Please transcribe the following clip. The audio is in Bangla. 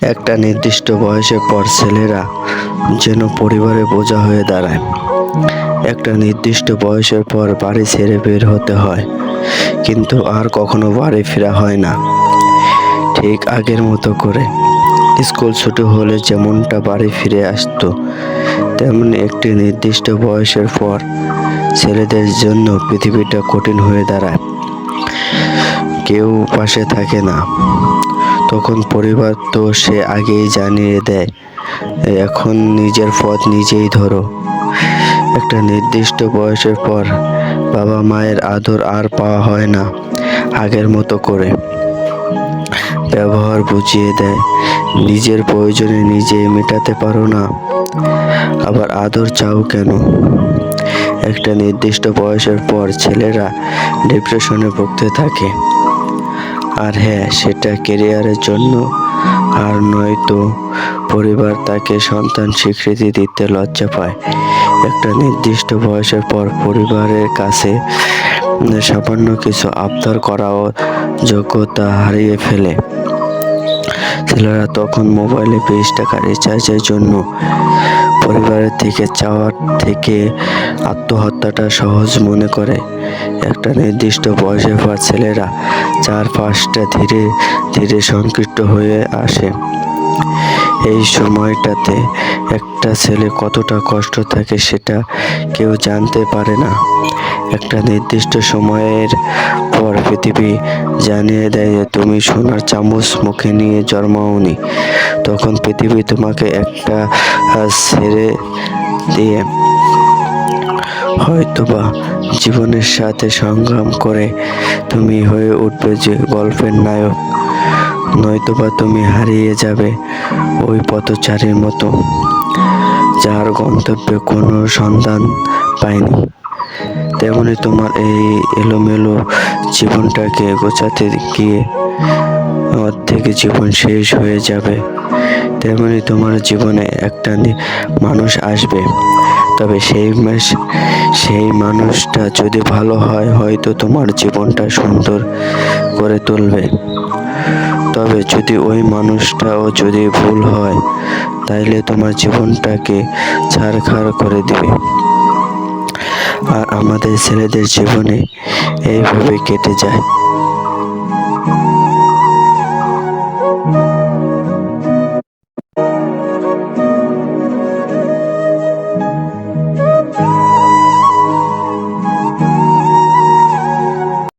একটা নির্দিষ্ট বয়সের পর ছেলেরা যেন পরিবারের বোঝা হয়ে দাঁড়ায়। একটা নির্দিষ্ট বয়সের পর বাড়ি ছেড়ে বের হতে হয়, কিন্তু আর কখনো বাড়ি ফেরা হয় না ঠিক আগের মতো করে। স্কুল ছুটি হলে যেমনটা বাড়ি ফিরে আসতো, তেমনি একটি নির্দিষ্ট বয়সের পর ছেলেদের জন্য পৃথিবীটা কঠিন হয়ে দাঁড়ায়। কেউ পাশে থাকে না, তখন পরিবার তো সে আগেই জানিয়ে দেয়, এখন নিজের পথ নিজেই ধরো। একটা নির্দিষ্ট বয়সের পর বাবা মায়ের আদর আর পাওয়া হয় না আগের মতো করে। ব্যবহার বুঝিয়ে দেয়, নিজের প্রয়োজনে নিজেই মেটাতে পারো না, আবার আদর চাও কেন? একটা নির্দিষ্ট বয়সের পর ছেলেরা ডিপ্রেশনে ভুগতে থাকে। আর হ্যাঁ, সেটা ক্যারিয়ারের জন্য, আর নয়তো পরিবার তাকে সন্তান স্বীকৃতি দিতে লজ্জা পায়। একটা নির্দিষ্ট বয়সের পর পরিবারের কাছে সামান্য কিছু আবদার করাও যোগ্যতা হারিয়ে ফেলে। ছেলেরা তখন মোবাইলে 20 টাকা রিচার্জের জন্য পরিবারের থেকে চাওয়ার থেকে আত্মহত্যাটা সহজ মনে করে। একটা নির্দিষ্ট বয়সের পর ছেলেরা চারপাশটা ধীরে ধীরে সংকীর্ণ হয়ে আসে। এই সময়টাতে একটা ছেলে কতটা কষ্ট থাকে সেটা কেউ জানতে পারে না। একটা নির্দিষ্ট সময়ের পর পৃথিবী জানিয়ে দেয় যে তুমি সোনার চামচ মুখে নিয়ে জন্মাওনি। তখন পৃথিবী তোমাকে একটা ছেড়ে দিয়ে হয়তোবা জীবনের সাথে সংগ্রাম করে তুমি হয়ে উঠবে যে গল্পের নায়ক, নয়তোবা তুমি হারিয়ে যাবে ওই পথচারীর মতো, যার গন্তব্যে কোনো সন্ধান পায়নি। তেমনি তোমার এই এলোমেলো জীবনটাকে গোছাতে গিয়ে অর্ধেক জীবন শেষ হয়ে যাবে। তেমনি তোমার জীবনে একটা মানুষ আসবে, তবে সেই মানুষটা যদি ভালো হয়, হয়তো তোমার জীবনটা সুন্দর করে তুলবে। তবে যদি ওই মানুষটাও যদি ভুল হয়, তাইলে তোমার জীবনটাকে ছারখার করে দিবে। আর আমাদের ছেলেদের জীবনে এইভাবে কেটে যায়।